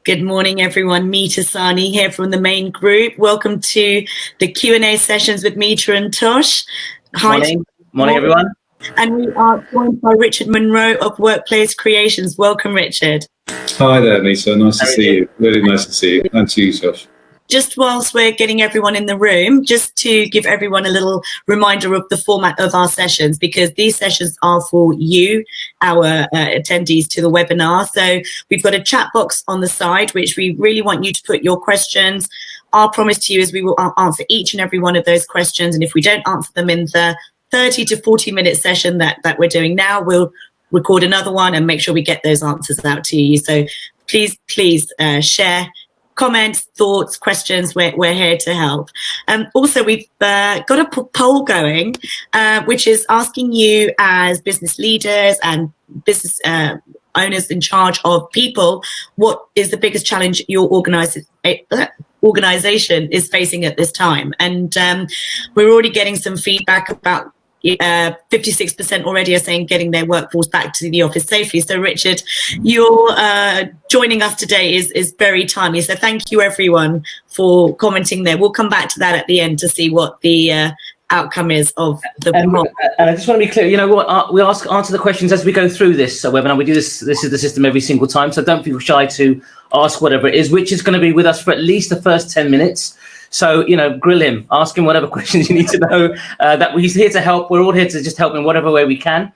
Good morning, everyone. Meeta Sani here from the main group. Welcome to the Q&A sessions with Meeta and Tosh. Hi. Morning, everyone. And we are joined by Richard Monroe of Workplace Creations. Welcome, Richard. Hi there, Meeta. Nice to see you. Really nice to see you. And to you, Tosh. Just whilst we're getting everyone in the room, just to give everyone a little reminder of the format of our sessions, because these sessions are for you, our attendees to the webinar. So we've got a chat box on the side, which we really want you to put your questions. Our promise to you is we will answer each and every one of those questions. And if we don't answer them in the 30 to 40-minute session that we're doing now, we'll record another one and make sure we get those answers out to you. So please share comments, thoughts, questions. We're here to help. Also, we've got a poll going, which is asking you as business leaders and business owners in charge of people, what is the biggest challenge your organization is facing at this time? And we're already getting some feedback about 56% already are saying getting their workforce back to the office safely. So Richard, your joining us today is very timely. So thank you everyone for commenting there. We'll come back to that at the end to see what the outcome is of the poll. And I just want to be clear, you know what, we answer the questions as we go through this webinar. We do this is the system every single time. So don't feel shy to ask whatever it is. Rich is going to be with us for at least the first 10 minutes. So, grill him, ask him whatever questions you need to know, that he's here to help. We're all here to just help in whatever way we can.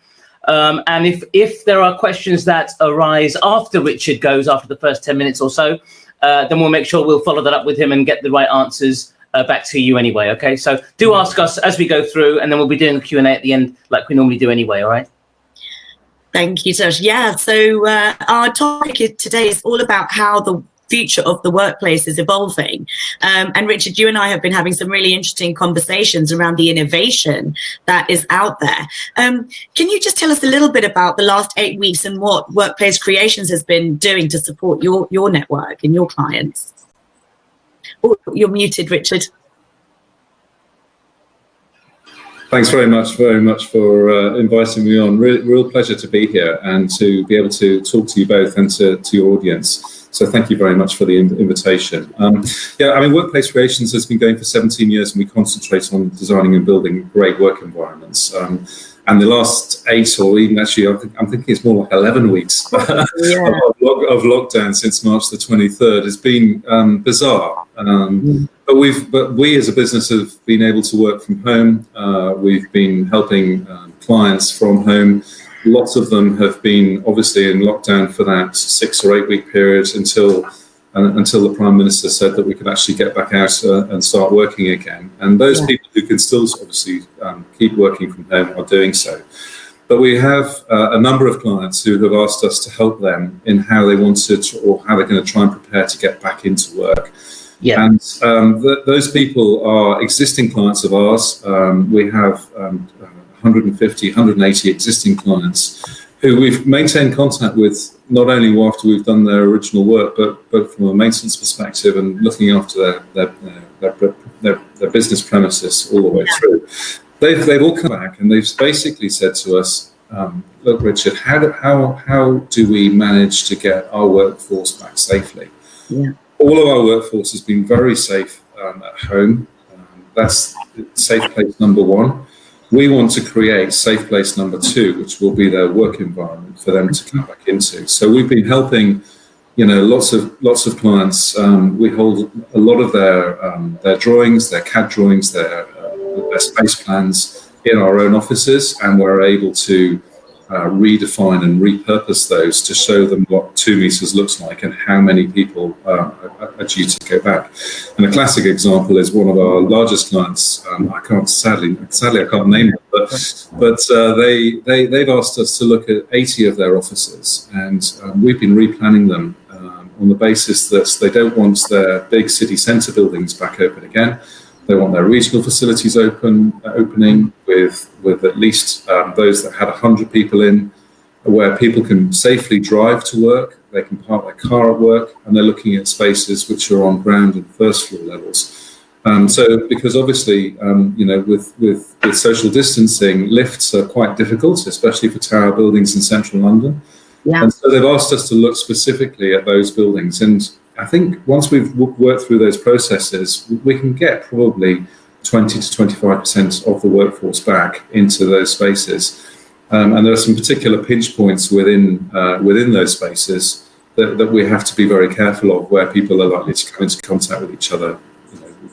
And if there are questions that arise after Richard goes, after the first 10 minutes or so, then we'll make sure we'll follow that up with him and get the right answers back to you anyway. OK, so do ask us as we go through, and then we'll be doing the Q&A at the end like we normally do anyway. All right. Thank you, Tosh. Yeah, so our topic today is all about how the future of the workplace is evolving. And Richard, you and I have been having some really interesting conversations around the innovation that is out there. Can you just tell us a little bit about the last 8 weeks and what Workplace Creations has been doing to support your network and your clients? Oh, you're muted, Richard. Thanks very much for inviting me on. Real pleasure to be here and to be able to talk to you both and to your audience. So thank you very much for the invitation. Workplace Creations has been going for 17 years, and we concentrate on designing and building great work environments. And the last 8, or even actually, I'm thinking it's more like 11 weeks of lockdown since March the 23rd has been bizarre. But we as a business have been able to work from home. We've been helping clients from home. Lots of them have been obviously in lockdown for that 6 or 8 week period until the Prime Minister said that we could actually get back out and start working again. And those people who can still obviously keep working from home are doing so. But we have a number of clients who have asked us to help them in how they want to, or how they're going to try and prepare to get back into work. Yeah. And those people are existing clients of ours. We have 150, 180 existing clients who we've maintained contact with, not only after we've done their original work, but from a maintenance perspective and looking after their business premises all the way through. They've all come back and they've basically said to us, look, Richard, how do we manage to get our workforce back safely? Yeah. All of our workforce has been very safe at home. That's safe place number 1. We want to create safe place number 2, which will be their work environment for them to come back into. So we've been helping, lots of clients. We hold a lot of their drawings, their CAD drawings, their space plans in our own offices, and we're able to redefine and repurpose those to show them what 2 meters looks like and how many people are due to go back. And a classic example is one of our largest clients. Sadly I can't name it, but they've asked us to look at 80 of their offices, and we've been replanning them on the basis that they don't want their big city centre buildings back open again. They want their regional facilities opening with at least those that had 100 people in, where people can safely drive to work, they can park their car at work, and they're looking at spaces which are on ground and first floor levels. So because obviously, with social distancing, lifts are quite difficult, especially for tower buildings in central London. Yeah. And so they've asked us to look specifically at those buildings. And I think once we've worked through those processes, we can get probably 20 to 25% of the workforce back into those spaces. And there are some particular pinch points within those spaces that we have to be very careful of, where people are likely to come into contact with each other.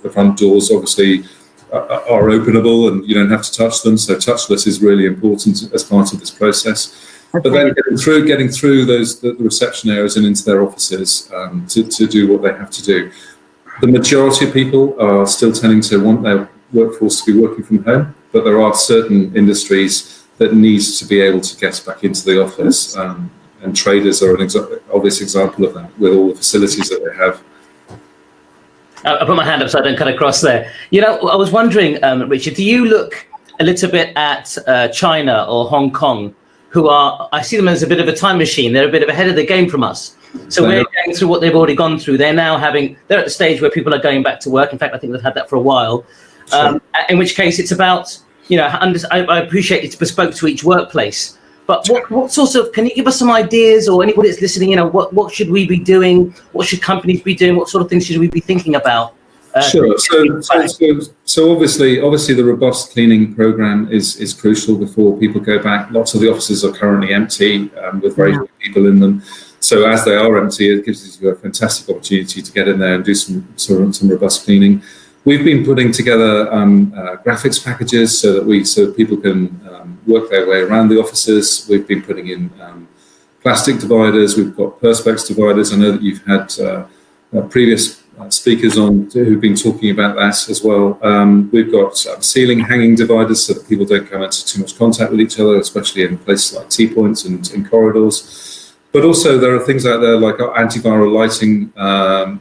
The front doors obviously are openable and you don't have to touch them, so touchless is really important as part of this process. Okay. But then getting through the reception areas and into their offices to do what they have to do. The majority of people are still tending to want their workforce to be working from home, but there are certain industries that needs to be able to get back into the office, and traders are an obvious example of that, with all the facilities that they have. I put my hand up so I don't cut across there. I was wondering, Richard, do you look a little bit at China or Hong Kong, who I see them as a bit of a time machine. They're a bit of ahead of the game from us. So we're going through what they've already gone through. They're at the stage where people are going back to work. In fact, I think they've had that for a while. Sure. In which case it's about, I appreciate it's bespoke to each workplace. But what sorts of, can you give us some ideas, or anybody that's listening, what should we be doing? What should companies be doing? What sort of things should we be thinking about? Sure. So obviously the robust cleaning program is crucial before people go back. Lots of the offices are currently empty with very few people in them. So as they are empty, it gives you a fantastic opportunity to get in there and do some robust cleaning. We've been putting together graphics packages so people can work their way around the offices. We've been putting in plastic dividers. We've got perspex dividers. I know that you've had previous speakers on who've been talking about that as well. We've got ceiling hanging dividers so that people don't come into too much contact with each other, especially in places like T-points and in corridors. But also there are things out there like antiviral lighting.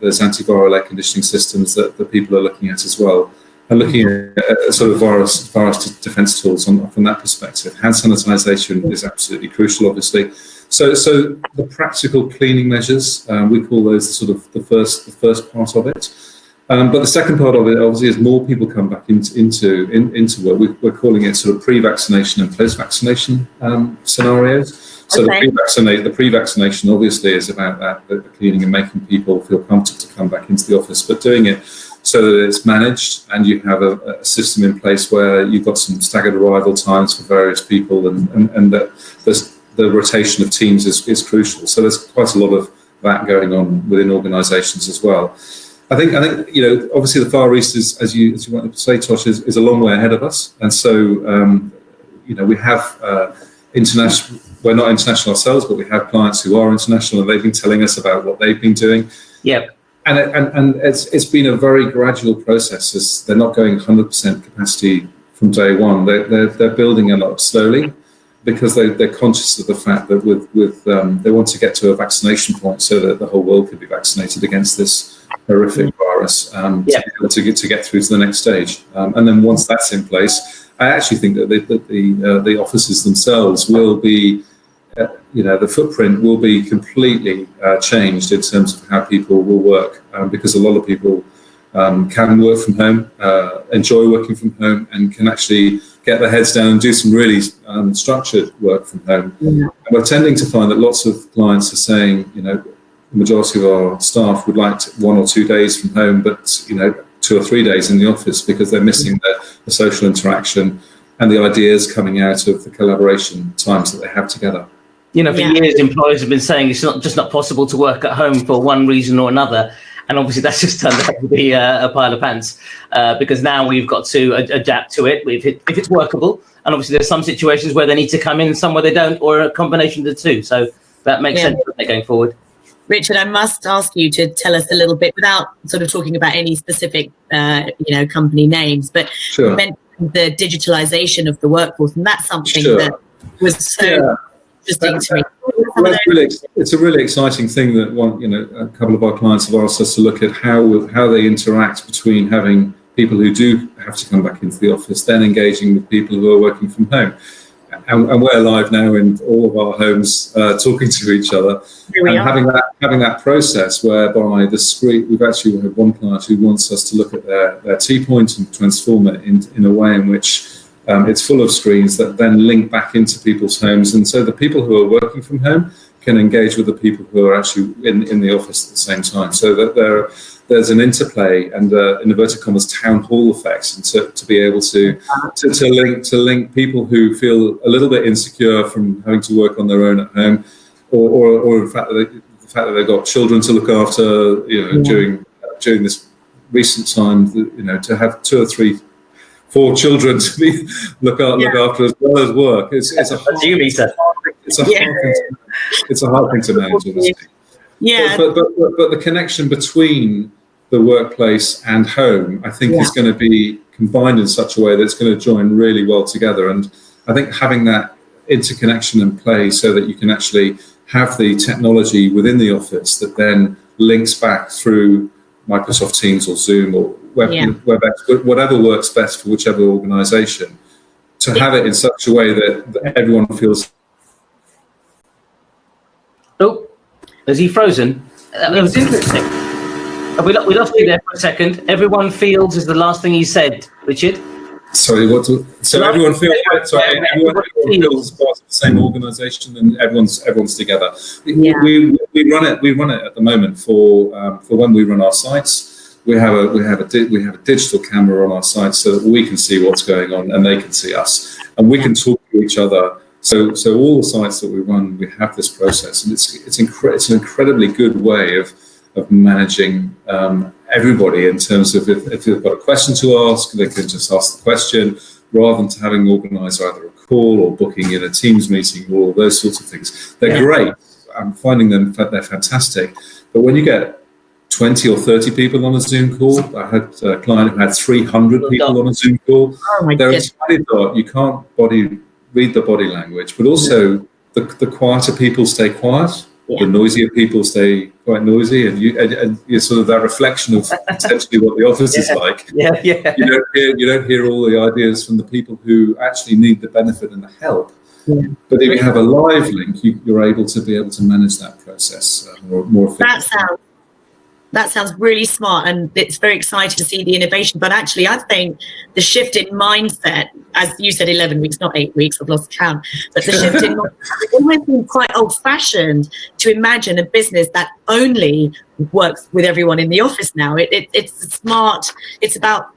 There's antiviral air conditioning systems that people are looking at as well, and looking at sort of virus defense tools from that perspective. Hand sanitization is absolutely crucial, obviously. So the practical cleaning measures, we call those the first part of it. But the second part of it, obviously, is more people come back into work. We're calling it sort of pre-vaccination and post-vaccination scenarios. So the pre-vaccination obviously is about that, the cleaning and making people feel comfortable to come back into the office, but doing it so that it's managed and you have a system in place where you've got some staggered arrival times for various people, and that the rotation of teams is crucial. So there's quite a lot of that going on within organisations as well. I think obviously the Far East is, as you want to say, Tosh, is a long way ahead of us, and so we have international. We're not international ourselves, but we have clients who are international, and they've been telling us about what they've been doing. Yeah, and it's been a very gradual process. As they're not going 100% capacity from day one. They're building a lot slowly, because they're conscious of the fact that they want to get to a vaccination point so that the whole world could be vaccinated against this horrific virus to get through to the next stage. And then once that's in place, I actually think that the offices themselves will be, the footprint will be completely changed in terms of how people will work, because a lot of people can work from home, enjoy working from home, and can actually get their heads down and do some really structured work from home. And we're tending to find that lots of clients are saying, the majority of our staff would like 1 or 2 days from home, but 2 or 3 days in the office, because they're missing the social interaction and the ideas coming out of the collaboration times that they have together. For years, employers have been saying it's not possible to work at home for one reason or another. And obviously that's just turned out to be a pile of pants, because now we've got to adapt to it if it's workable. And obviously there's some situations where they need to come in, some where they don't, or a combination of the two. So that makes sense going forward. Richard, I must ask you to tell us a little bit, without sort of talking about any specific, company names, but you mentioned the digitalization of the workforce, and that's something that was so interesting to me. It's a really exciting thing that a couple of our clients have asked us to look at how they interact between having people who do have to come back into the office, then engaging with people who are working from home. And we're live now in all of our homes, talking to each other, and having that process whereby the screen. We've actually had one client who wants us to look at their T-point and transform it in a way in which it's full of screens that then link back into people's homes, and so the people who are working from home can engage with the people who are actually in the office at the same time, so that there's an interplay and in inverted commas town hall effects, and to be able to link people who feel a little bit insecure from having to work on their own at home, or in fact the fact that they've got children to look after, during this recent time, to have 2 or 3, 4 children to be look after as well as work. It's a hard thing to manage, honestly. Yeah. But the connection between the workplace and home, I think, is going to be combined in such a way that it's going to join really well together. And I think having that interconnection in play so that you can actually have the technology within the office that then links back through Microsoft Teams or Zoom or WebEx, whatever works best for whichever organisation, to have it in such a way that everyone feels. Oh, is he frozen? That was interesting. We lost you there for a second. Everyone feels is the last thing he said, Richard. Sorry, everyone feels part of the same organisation and everyone's together. We run it at the moment for when we run our sites. We have a digital camera on our sites so that we can see what's going on and they can see us, and we can talk to each other. So all the sites that we run, we have this process, and it's an incredibly good way of managing everybody in terms of if they've got a question to ask, they can just ask the question rather than having organised either a call or booking in a Teams meeting or all those sorts of things. They're great. I'm finding they're fantastic. But when you get 20 or 30 people on a Zoom call, I had a client who had 300 people on a Zoom call. You can't read the body language, but also the quieter people stay quiet. The noisier people stay quite noisy, and you're sort of that reflection of potentially what the office is like. You don't hear all the ideas from the people who actually need the benefit and the help. But if you have a live link, you're able to manage that process more effectively. That sounds really smart, and it's very exciting to see the innovation. But actually, I think the shift in mindset, as you said, 11 weeks, not 8 weeks, I've lost count, but the shift in mindset, it's almost been quite old-fashioned to imagine a business that only works with everyone in the office now. It's smart. It's about,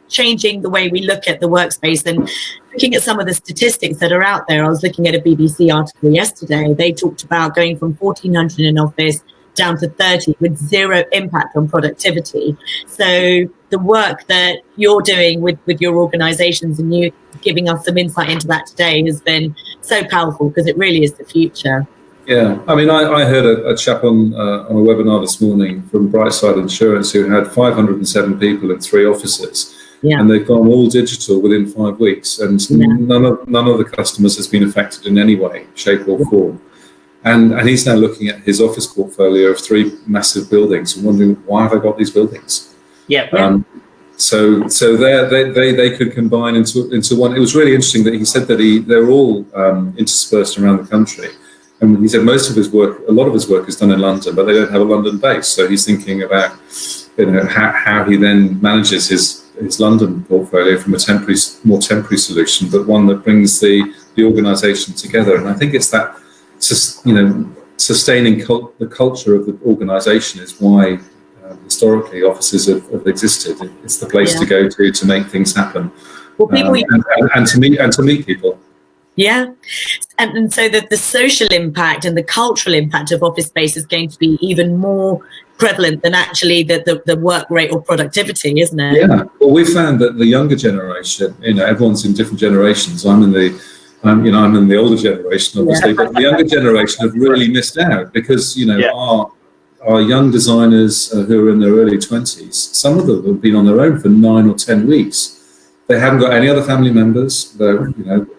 changing the way we look at the workspace and looking at some of the statistics that are out there. I was looking at a BBC article yesterday. They talked about going from 1,400 in office down to 30 with zero impact on productivity. So the work that you're doing with your organizations and you giving us some insight into that today has been so powerful, because it really is the future. Yeah, I mean, I heard a chap on a webinar this morning from Brightside Insurance who had 507 people in 3 offices, and they've gone all digital within 5 weeks, and none of the customers has been affected in any way, shape or form. And he's now looking at his office portfolio of 3 massive buildings and wondering, why have I got these buildings? So they could combine into one. It was really interesting that he said that they're all interspersed around the country. And he said a lot of his work is done in London, but they don't have a London base. So he's thinking about how he then manages his London portfolio from a more temporary solution, but one that brings the organisation together. And I think it's that sustaining the culture of the organisation is why historically offices have existed. It's the place to go to make things happen, and to meet people. Yeah, and so the social impact and the cultural impact of office space is going to be even more prevalent than actually the work rate or productivity, isn't it? Yeah, well, we found that the younger generation, everyone's in different generations. I'm in the older generation, obviously, but the younger generation have really missed out because, our young designers who are in their early 20s, some of them have been on their own for 9 or 10 weeks. They haven't got any other family members. They're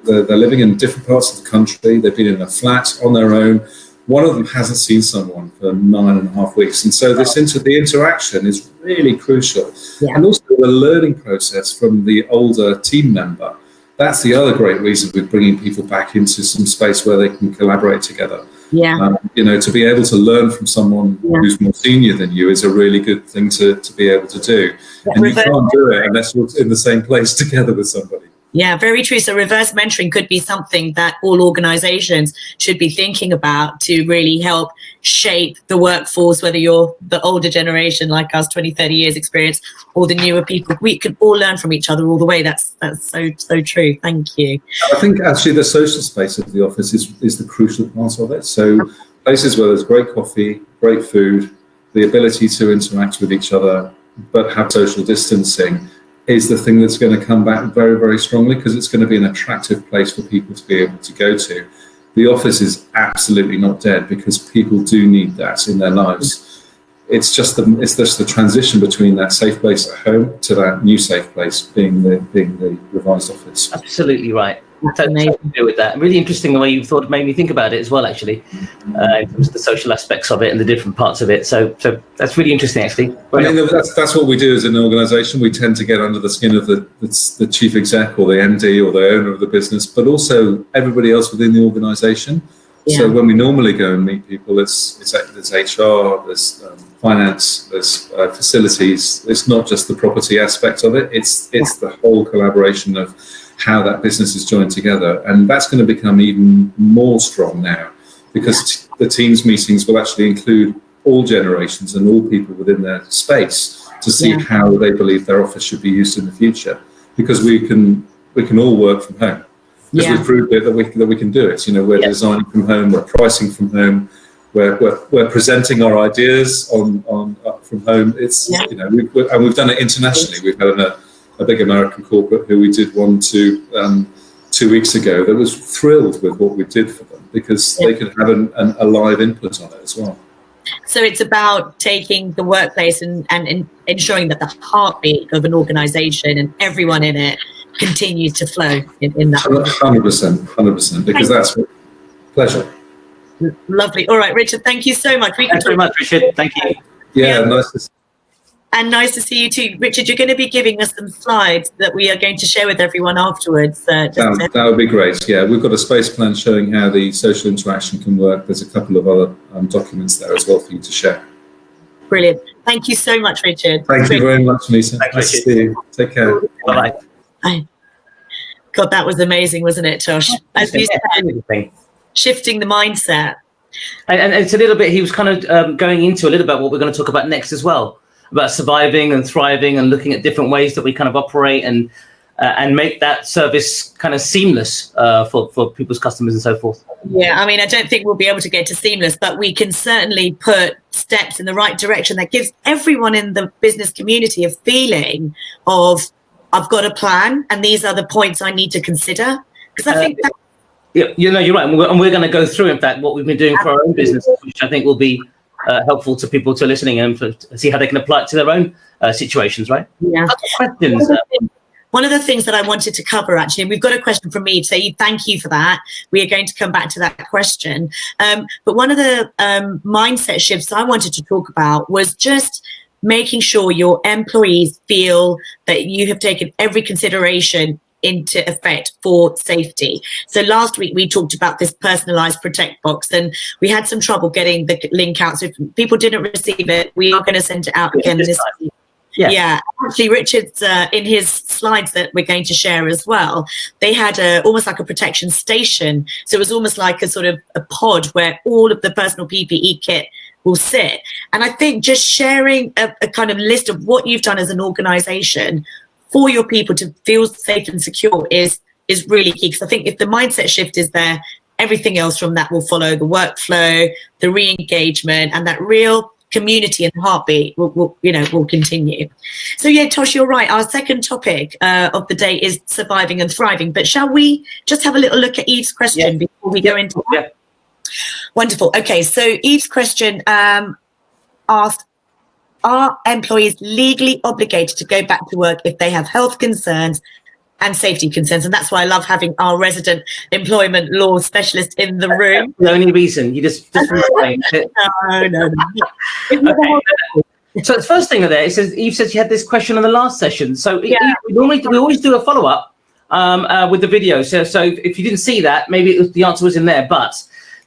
living in different parts of the country. They've been in a flat on their own. One of them hasn't seen someone for 9.5 weeks. And so the interaction is really crucial. Yeah. And also the learning process from the older team member. That's the other great reason with bringing people back into some space where they can collaborate together. Yeah. To be able to learn from someone who's more senior than you is a really good thing to be able to do. And you can't do it unless you're in the same place together with somebody. Yeah, very true. So reverse mentoring could be something that all organizations should be thinking about to really help shape the workforce, whether you're the older generation like us, 20, 30 years experience, or the newer people. We can all learn from each other all the way. That's so true. Thank you. I think actually the social space of the office is the crucial part of it. So places where there's great coffee, great food, the ability to interact with each other, but have social distancing is the thing that's going to come back very, very strongly, because it's going to be an attractive place for people to be able to go to. The office is absolutely not dead, because people do need that in their lives. It's just the transition between that safe place at home to that new safe place being the revised office. Absolutely right. Totally agree with that. Really interesting the way you thought, made me think about it as well, actually, in terms of the social aspects of it and the different parts of it. So that's really interesting, actually. That's what we do as an organisation. We tend to get under the skin of the chief exec or the MD or the owner of the business, but also everybody else within the organisation. Yeah. So when we normally go and meet people, there's HR, there's finance, there's facilities. It's not just the property aspect of it. It's the whole collaboration of how that business is joined together, and that's going to become even more strong now, because the Teams meetings will actually include all generations and all people within their space to see how they believe their office should be used in the future, because we can all work from home, because we've proved it that we can do it. We're designing from home, we're pricing from home, we're presenting our ideas on from home. It's we've done it internationally. We've had a big American corporate who we did one to 2 weeks ago that was thrilled with what we did for them, because they could have a live input on it as well. So it's about taking the workplace and ensuring that the heartbeat of an organisation and everyone in it continues to flow in that. 100%, because that's what, pleasure. Lovely. All right, Richard, thank you so much. Thanks very much, Richard. Thank you. Yeah, nice to see you. And nice to see you too. Richard, you're going to be giving us some slides that we are going to share with everyone afterwards. That would be great. Yeah, we've got a space plan showing how the social interaction can work. There's a couple of other documents there as well for you to share. Brilliant. Thank you so much, Richard. Thank you very much, Meeta. Nice to see you. Take care. Bye-bye. Bye. God, that was amazing, wasn't it, Tosh? As you said, shifting the mindset. And it's a little bit, he was kind of going into a little bit what we're going to talk about next as well, about surviving and thriving and looking at different ways that we kind of operate and make that service kind of seamless for people's customers and so forth. Yeah, I mean, I don't think we'll be able to get to seamless, but we can certainly put steps in the right direction that gives everyone in the business community a feeling of, I've got a plan and these are the points I need to consider. Because I think that... Yeah, you're right. And we're going to go through, in fact, what we've been doing for our own business, which I think will be helpful to people to listening and to see how they can apply it to their own situations, right? Yeah. Questions. One of the things that I wanted to cover, actually, we've got a question from me, so thank you for that. We are going to come back to that question. But one of the mindset shifts I wanted to talk about was just making sure your employees feel that you have taken every consideration into effect for safety. So last week we talked about this personalized protect box, and we had some trouble getting the link out. So if people didn't receive it, we are going to send it out again this week. Yeah. Actually, Richard's in his slides that we're going to share as well, they had almost like a protection station. So it was almost like a sort of a pod where all of the personal PPE kit will sit. And I think just sharing a kind of list of what you've done as an organization for your people to feel safe and secure is really key. Because I think if the mindset shift is there, everything else from that will follow: the workflow, the re-engagement, and that real community and heartbeat will continue. So yeah, Tosh, you're right. Our second topic of the day is surviving and thriving. But shall we just have a little look at Eve's question before we go into that? Yeah. Wonderful. Okay, so Eve's question asked, are employees legally obligated to go back to work if they have health concerns and safety concerns? And that's why I love having our resident employment law specialist in the room. The only reason you just explain it. No. Okay. So the first thing there, it says Eve said she had this question on the last session. So we always do a follow-up with the video. So if you didn't see that, maybe the answer was in there. But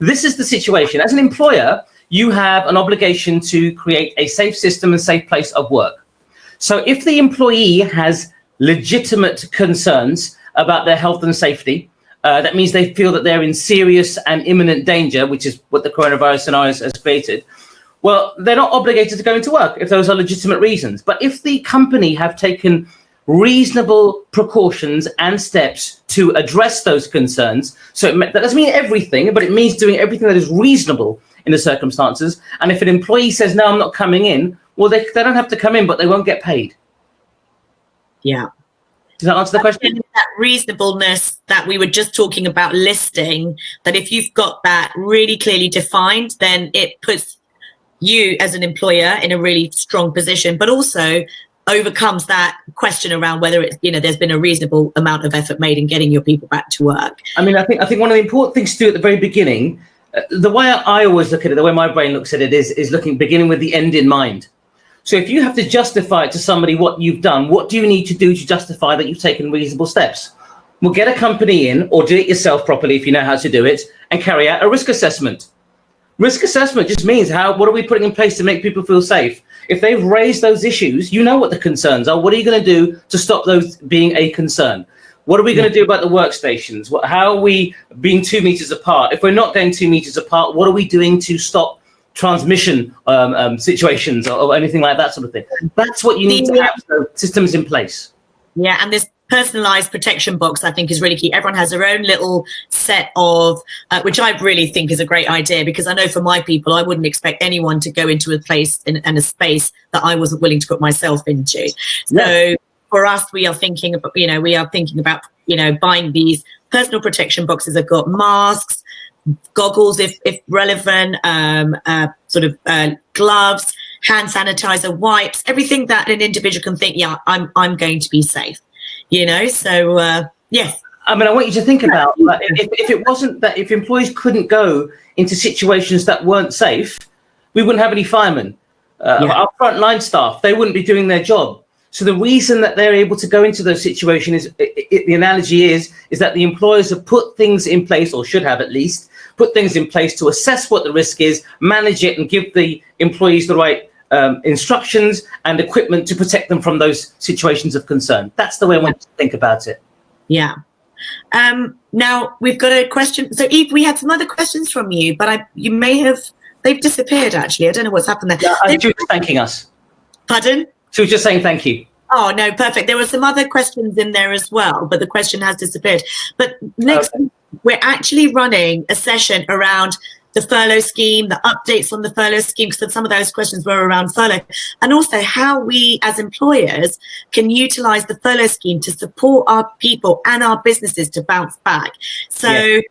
this is the situation. As an employer, you have an obligation to create a safe system and safe place of work. So if the employee has legitimate concerns about their health and safety. That means they feel that they're in serious and imminent danger, which is what the coronavirus scenario has created. Well, they're not obligated to go into work if those are legitimate reasons. But if the company have taken reasonable precautions and steps to address those concerns, so that doesn't mean everything, but it means doing everything that is reasonable in the circumstances. And if an employee says, no, I'm not coming in, well, they don't have to come in, but they won't get paid. Yeah. Does that answer the question? That reasonableness that we were just talking about listing, that if you've got that really clearly defined, then it puts you as an employer in a really strong position, but also overcomes that question around whether it's, there's been a reasonable amount of effort made in getting your people back to work. I mean, I think one of the important things to do at the very beginning, the way I always look at it, the way my brain looks at it is beginning with the end in mind. So if you have to justify to somebody what you've done, what do you need to do to justify that you've taken reasonable steps? Well, get a company in, or do it yourself properly if you know how to do it, and carry out a risk assessment. Risk assessment just means what are we putting in place to make people feel safe? If they've raised those issues, you know what the concerns are. What are you going to do to stop those being a concern? What are we going to do about the workstations? How are we being 2 meters apart? If we're not going 2 meters apart, what are we doing to stop transmission situations or anything like that sort of thing? That's what you need to have, so systems in place. Yeah, and this personalized protection box, I think, is really key. Everyone has their own little set of, which I really think is a great idea, because I know for my people, I wouldn't expect anyone to go into a place and a space that I wasn't willing to put myself into. So for us, we are thinking about, buying these personal protection boxes. I've got masks, goggles, if relevant, gloves, hand sanitizer, wipes, everything that an individual can think, I'm going to be safe. Yes. I mean, I want you to think about if it wasn't that, if employees couldn't go into situations that weren't safe, we wouldn't have any firemen. Our frontline staff, they wouldn't be doing their job. So the reason that they're able to go into those situations the analogy is that the employers have put things in place, or should have at least put things in place to assess what the risk is, manage it, and give the employees the right instructions and equipment to protect them from those situations of concern. That's the way I want to think about it. Yeah. Now we've got a question. So Eve, we had some other questions from you, but they've disappeared actually. I don't know what's happened there. Yeah, she was thanking us. Pardon? She was just saying thank you. Oh, no, perfect. There were some other questions in there as well, but the question has disappeared. But next week, we're actually running a session around the furlough scheme, the updates on the furlough scheme, because some of those questions were around furlough, and also how we as employers can utilize the furlough scheme to support our people and our businesses to bounce back. So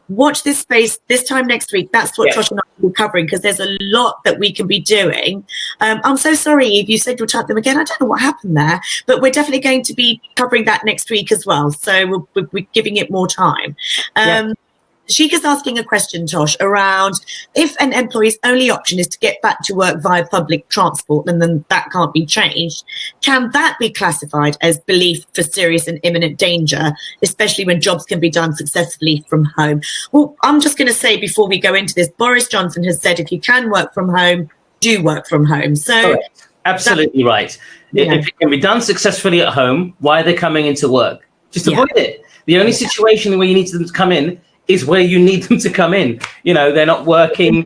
watch this space this time next week. That's what Tosh and I will be covering, because there's a lot that we can be doing. I'm so sorry, Eve, you said you'll chat them again. I don't know what happened there, but we're definitely going to be covering that next week as well. So we'll be giving it more time. Sheikah's asking a question, Tosh, around if an employee's only option is to get back to work via public transport, and then that can't be changed, can that be classified as belief for serious and imminent danger, especially when jobs can be done successfully from home? Well, I'm just going to say before we go into this, Boris Johnson has said if you can work from home, do work from home. So absolutely right. If it can be done successfully at home, why are they coming into work? Just avoid it. The only situation where you need them to come in is where you need them to come in. They're not working.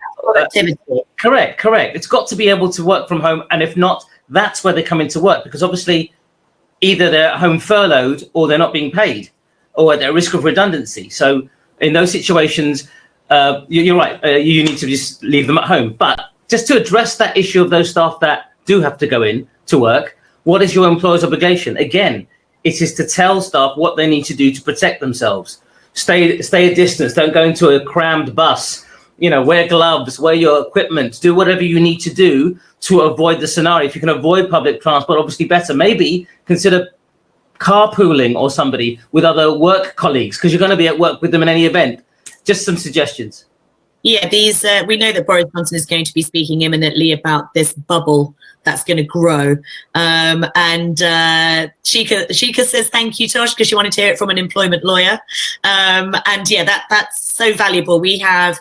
Correct. It's got to be able to work from home. And if not, that's where they come into work, because obviously either they're at home furloughed or they're not being paid or they're at risk of redundancy. So in those situations, you're right. You need to just leave them at home. But just to address that issue of those staff that do have to go in to work, what is your employer's obligation? Again, it is to tell staff what they need to do to protect themselves. Stay a distance. Don't go into a crammed bus. Wear gloves, wear your equipment, do whatever you need to do to avoid the scenario. If you can avoid public transport, obviously better. Maybe consider carpooling or somebody with other work colleagues, because you're going to be at work with them in any event. Just some suggestions. Yeah, we know that Boris Johnson is going to be speaking imminently about this bubble that's going to grow. And Sheikah says thank you, Tosh, because she wanted to hear it from an employment lawyer. That's so valuable. We have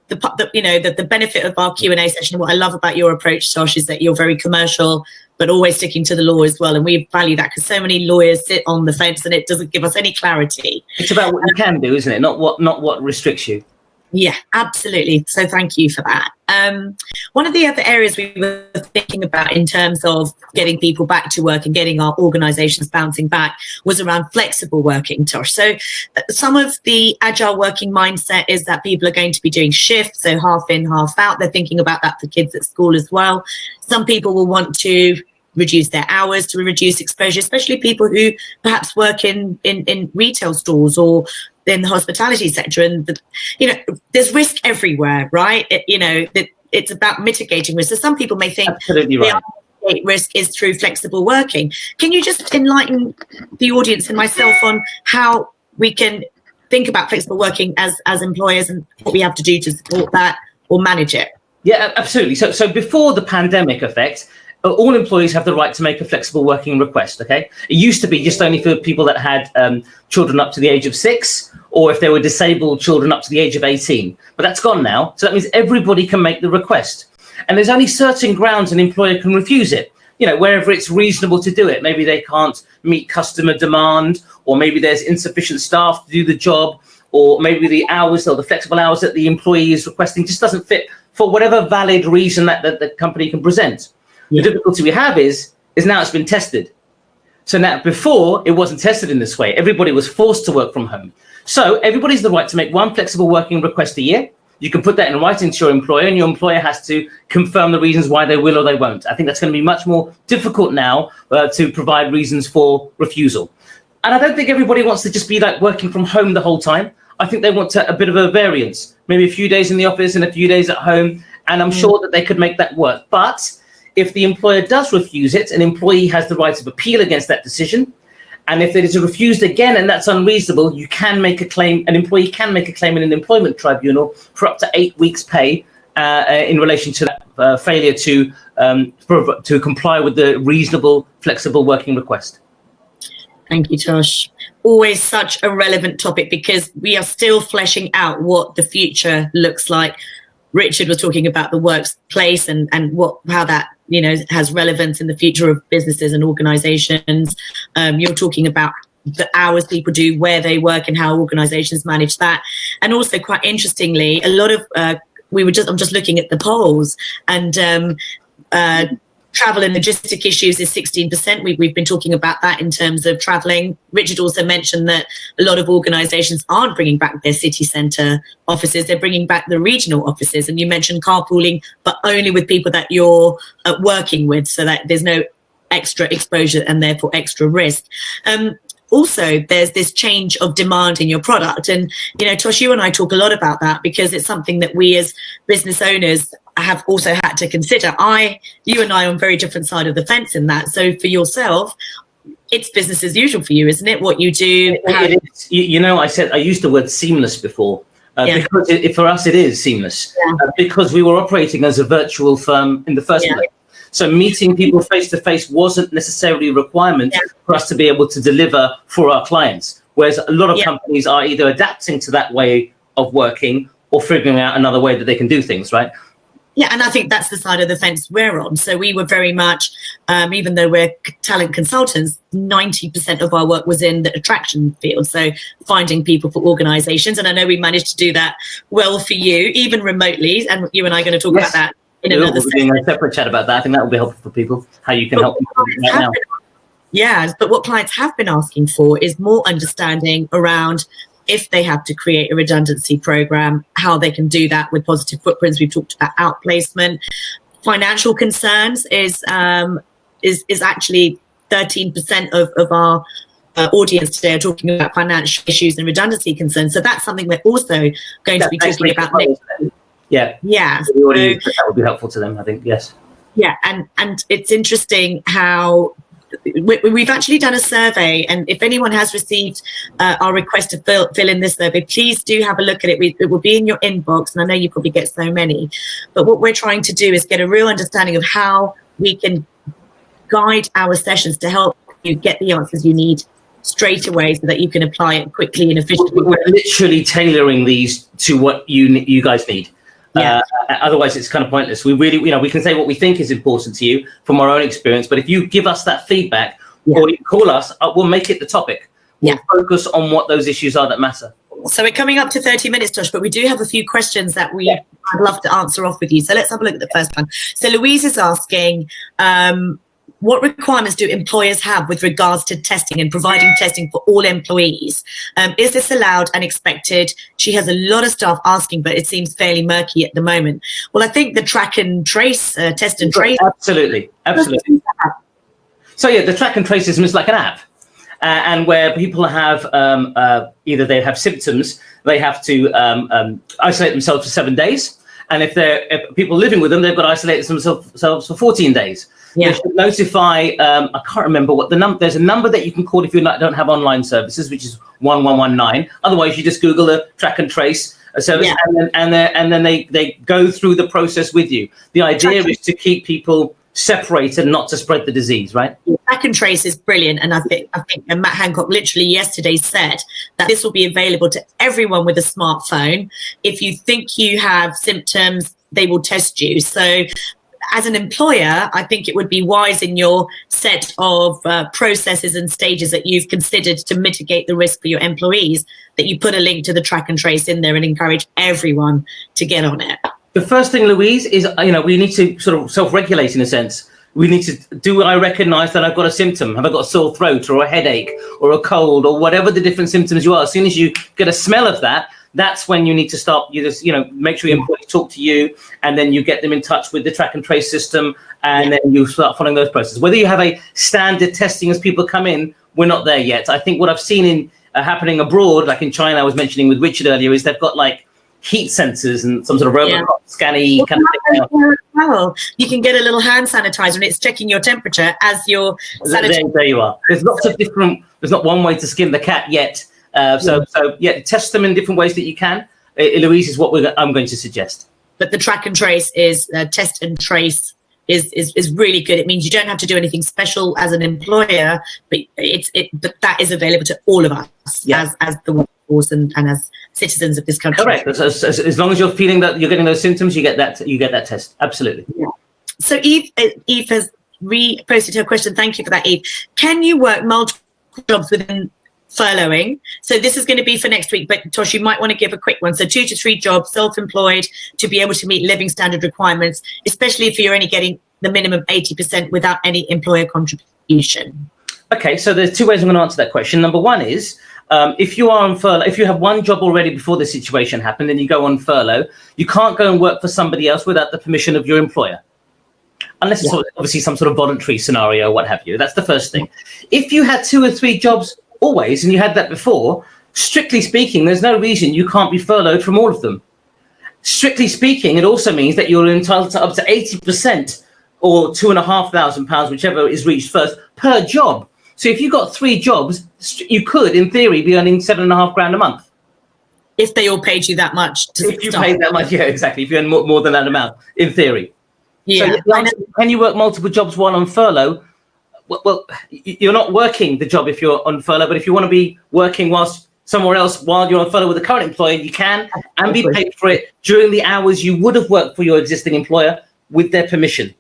the benefit of our Q&A session. What I love about your approach, Tosh, is that you're very commercial, but always sticking to the law as well. And we value that because so many lawyers sit on the fence and it doesn't give us any clarity. It's about what you can do, isn't it? Not what restricts you. Yeah, absolutely. So thank you for that. One of the other areas we were thinking about in terms of getting people back to work and getting our organisations bouncing back was around flexible working, Tosh. So some of the agile working mindset is that people are going to be doing shifts, so half in, half out. They're thinking about that for kids at school as well. Some people will want to reduce their hours to reduce exposure, especially people who perhaps work in retail stores or in the hospitality sector. And, there's risk everywhere, right? It's about mitigating risk. So some people may think absolutely right. Risk is through flexible working. Can you just enlighten the audience and myself on how we can think about flexible working as employers and what we have to do to support that or manage it? Yeah, absolutely. So before the pandemic effect, all employees have the right to make a flexible working request, okay? It used to be just only for people that had children up to the age of 6, or if they were disabled children up to the age of 18. But that's gone now. So that means everybody can make the request. And there's only certain grounds an employer can refuse it, wherever it's reasonable to do it. Maybe they can't meet customer demand, or maybe there's insufficient staff to do the job, or maybe the hours or the flexible hours that the employee is requesting just doesn't fit for whatever valid reason that the company can present. The difficulty we have is now it's been tested. So now, before, it wasn't tested in this way. Everybody was forced to work from home. So everybody's the right to make one flexible working request a year. You can put that in writing to your employer, and your employer has to confirm the reasons why they will or they won't. I think that's going to be much more difficult now to provide reasons for refusal. And I don't think everybody wants to just be like working from home the whole time. I think they want a bit of a variance, maybe a few days in the office and a few days at home. And I'm sure that they could make that work. But if the employer does refuse it, an employee has the right of appeal against that decision. And if it is refused again and that's unreasonable, you can make a claim, an employee can make a claim in an employment tribunal for up to 8 weeks' pay in relation to that failure to comply with the reasonable, flexible working request. Thank you, Tosh. Always such a relevant topic because we are still fleshing out what the future looks like. Richard was talking about the workplace and how that has relevance in the future of businesses and organizations. You're talking about the hours people do, where they work, and how organizations manage that. And also, quite interestingly, a lot of I'm just looking at the polls, and travel and logistic issues is 16%. We've been talking about that in terms of traveling. Richard also mentioned that a lot of organizations aren't bringing back their city centre offices. They're bringing back the regional offices. And you mentioned carpooling, but only with people that you're working with, so that there's no extra exposure and therefore extra risk. Also, there's this change of demand in your product. And, Tosh, you and I talk a lot about that because it's something that we as business owners have also had to consider. You and I are on very different side of the fence in that. So for yourself, it's business as usual for you, isn't it? What you do. I used the word seamless before because for us it is seamless because we were operating as a virtual firm in the first place. So meeting people face to face wasn't necessarily a requirement for us to be able to deliver for our clients. Whereas a lot of companies are either adapting to that way of working or figuring out another way that they can do things, right? Yeah, and I think that's the side of the fence we're on. So we were very much, even though we're talent consultants, 90% of our work was in the attraction field. So finding people for organisations. And I know we managed to do that well for you, even remotely. And you and I are going to talk about that in another session. We'll do a separate chat about that. I think that will be helpful for people, how you can help people right now. Yeah, but what clients have been asking for is more understanding around if they have to create a redundancy program, how they can do that with positive footprints. We've talked about outplacement. Financial concerns is actually 13% of our audience today are talking about financial issues and redundancy concerns. So that's something we're also going to be talking about next. Yeah. That would be helpful to them, I think. Yes. Yeah, and it's interesting how we've actually done a survey, and if anyone has received our request to fill in this survey, please do have a look at it. It will be in your inbox, and I know you probably get so many, but what we're trying to do is get a real understanding of how we can guide our sessions to help you get the answers you need straight away so that you can apply it quickly and efficiently. We're literally tailoring these to what you guys need. Otherwise, it's kind of pointless. We really, we can say what we think is important to you from our own experience, but if you give us that feedback or you call us, we'll make it the topic. We'll focus on what those issues are that matter. So we're coming up to 30 minutes, Tosh, but we do have a few questions that I'd love to answer off with you. So let's have a look at the first one. So Louise is asking, what requirements do employers have with regards to testing and providing testing for all employees? Is this allowed and expected? She has a lot of staff asking, but it seems fairly murky at the moment. Well, I think the track and trace, test and trace. Absolutely. So the track and trace system is like an app. And where people have either they have symptoms, they have to isolate themselves for 7 days. And if people living with them, they've got to isolate themselves for 14 days. They should notify, I can't remember what the number, there's a number that you can call if you don't have online services, which is 1119. Otherwise, you just Google a track and trace service and then they go through the process with you. The idea is to keep people separated, not to spread the disease, right? Track and trace is brilliant, and I think Matt Hancock literally yesterday said that this will be available to everyone with a smartphone. If you think you have symptoms, they will test you. So as an employer, I think it would be wise in your set of processes and stages that you've considered to mitigate the risk for your employees that you put a link to the track and trace in there and encourage everyone to get on it. The first thing, Louise, is, we need to sort of self-regulate in a sense. We need to, do I recognize that I've got a symptom? Have I got a sore throat or a headache or a cold or whatever the different symptoms you are? As soon as you get a smell of that, that's when you need to stop. You just, make sure your employees talk to you, and then you get them in touch with the track and trace system, and then you start following those processes. Whether you have a standard testing as people come in, we're not there yet. I think what I've seen in happening abroad, like in China, I was mentioning with Richard earlier, is they've got like heat sensors and some sort of robot scanning kind of thing. Well, you can get a little hand sanitizer and it's checking your temperature as your sanitizer. There you are. There's lots of different, there's not one way to skin the cat yet. So test them in different ways that you can. Louise is what I'm going to suggest. But the track and trace is test and trace is really good. It means you don't have to do anything special as an employer, but but that is available to all of us as the workforce and as citizens of this country. Correct. As long as you're feeling that you're getting those symptoms, you get that test. Absolutely. Yeah. So Eve has reposted her question. Thank you for that, Eve. Can you work multiple jobs within furloughing? So this is going to be for next week, but Tosh, you might want to give a quick one. So 2 to 3 jobs, self-employed, to be able to meet living standard requirements, especially if you're only getting the minimum 80% without any employer contribution. Okay, so there's 2 ways I'm going to answer that question. Number one is, if you are on furlough, if you have one job already before the situation happened and you go on furlough, you can't go and work for somebody else without the permission of your employer. Unless it's obviously some sort of voluntary scenario, what have you. That's the first thing. If you had 2 or 3 jobs always, and you had that before, strictly speaking, there's no reason you can't be furloughed from all of them. Strictly speaking, it also means that you're entitled to up to 80% or £2,500, whichever is reached first, per job. So if you got 3 jobs, you could, in theory, be earning £7,500 a month. If they all paid you that much. If you paid that much, yeah, exactly. If you earn more than that amount, in theory. Yeah. So can you work multiple jobs while on furlough? Well, you're not working the job if you're on furlough, but if you want to be working whilst somewhere else while you're on furlough with a current employer, you can, and be paid for it during the hours you would have worked for your existing employer with their permission.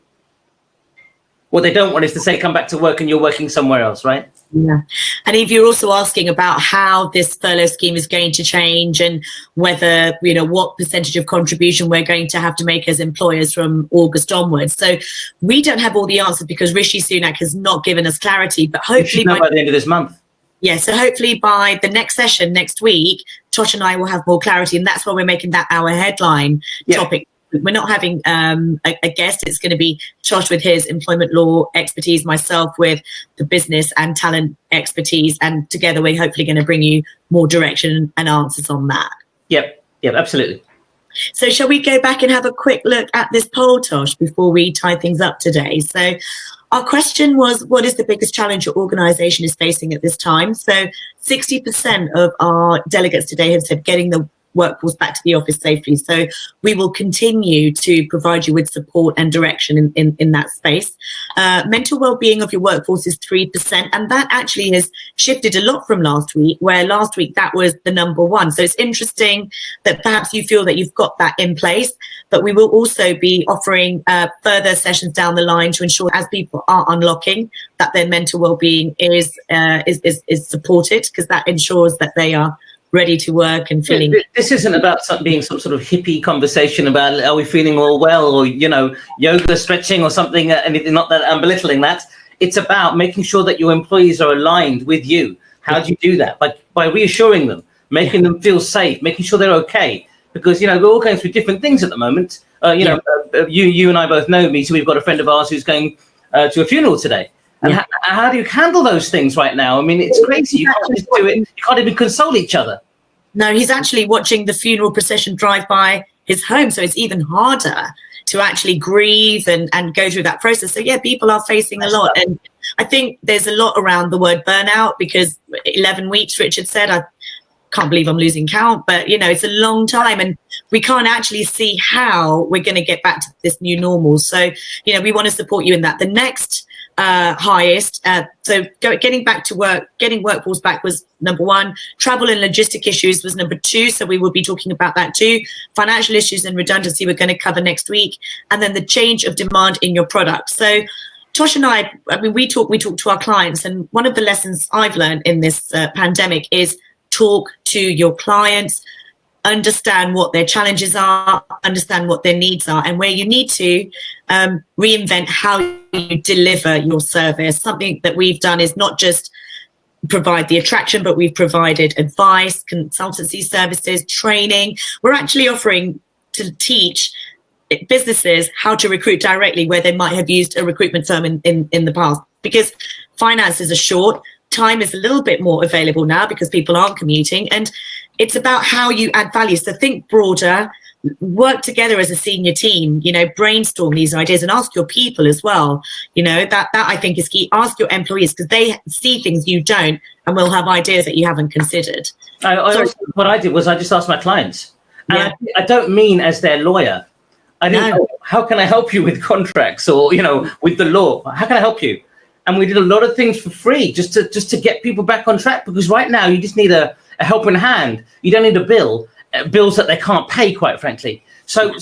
What they don't want is to say, come back to work and you're working somewhere else, right? Yeah. And if you're also asking about how this furlough scheme is going to change and whether, what percentage of contribution we're going to have to make as employers from August onwards. So we don't have all the answers because Rishi Sunak has not given us clarity, but hopefully by the end of this month. Yeah, so hopefully by the next session next week, Tosh and I will have more clarity, and that's why we're making that our headline topic. We're not having a guest. It's going to be Tosh with his employment law expertise, myself with the business and talent expertise, and together we're hopefully going to bring you more direction and answers on that. Yep, absolutely. So shall we go back and have a quick look at this poll, Tosh, before we tie things up today? So our question was, what is the biggest challenge your organisation is facing at this time? So 60% of our delegates today have said getting the workforce back to the office safely. So we will continue to provide you with support and direction in that space. Mental well-being of your workforce is 3%, and that actually has shifted a lot from last week, where last week that was the number one. So it's interesting that perhaps you feel that you've got that in place, but we will also be offering further sessions down the line to ensure as people are unlocking that their mental well-being is supported, because that ensures that they are ready to work and feeling. This isn't about being some sort of hippie conversation about are we feeling all well, or yoga, stretching, or something. Anything, not that I'm belittling that. It's about making sure that your employees are aligned with you. How do you do that? By reassuring them, making them feel safe, making sure they're okay. Because we're all going through different things at the moment. You and I both know, Meeta. We've got a friend of ours who's going to a funeral today. And how do you handle those things right now? I mean, it's crazy. You can't just do it. You can't even console each other. No, he's actually watching the funeral procession drive by his home. So it's even harder to actually grieve and go through that process. So, yeah, people are facing a lot. And I think there's a lot around the word burnout, because 11 weeks, Richard said, I can't believe I'm losing count, but, it's a long time and we can't actually see how we're going to get back to this new normal. So, we want to support you in that. The next highest. Getting back to work, getting workforce back was number one. Travel and logistic issues was number two. So we will be talking about that too. Financial issues and redundancy we're going to cover next week. And then the change of demand in your product. So Tosh and I mean, we talk to our clients. And one of the lessons I've learned in this pandemic is talk to your clients, understand what their challenges are, understand what their needs are, and where you need to reinvent how you deliver your service. Something that we've done is not just provide the attraction, but we've provided advice, consultancy services, training. We're actually offering to teach businesses how to recruit directly where they might have used a recruitment firm in the past, because finances are short. Time is a little bit more available now because people aren't commuting, and it's about how you add value. So think broader, work together as a senior team, brainstorm these ideas and ask your people as well. That I think is key. Ask your employees, because they see things you don't and will have ideas that you haven't considered. What I did was I just asked my clients, and I don't mean as their lawyer. I didn't know, how can I help you with contracts or, with the law? How can I help you? And we did a lot of things for free just to get people back on track, because right now you just need a helping hand. You don't need a bills that they can't pay, quite frankly. So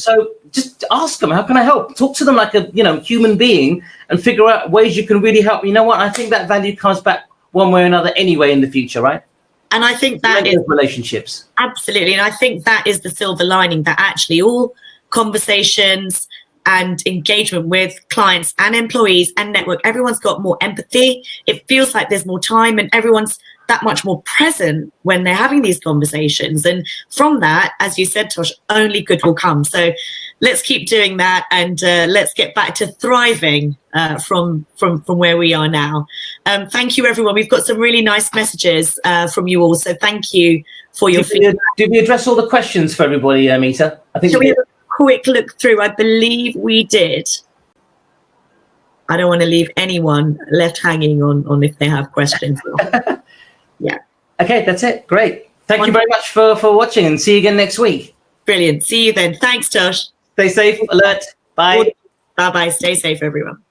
just ask them, how can I help? Talk to them like a human being and figure out ways you can really help. You know what? I think that value comes back one way or another anyway in the future, right? And I think that is relationships. Absolutely. And I think that is the silver lining, that actually all conversations and engagement with clients and employees and network, everyone's got more empathy. It feels like there's more time and everyone's that much more present when they're having these conversations. And from that, as you said, Tosh, only good will come. So let's keep doing that, and let's get back to thriving from where we are now. Thank you, everyone. We've got some really nice messages from you all. So thank you for your feedback. Did we address all the questions for everybody, Meeta? I think we did. Quick look through. I believe we did. I don't want to leave anyone left hanging on if they have questions. Yeah. Okay, that's it. Great. Thank you very much for watching, and see you again next week. Brilliant. See you then. Thanks, Tosh. Stay safe, alert. Bye. Bye-bye. Stay safe, everyone.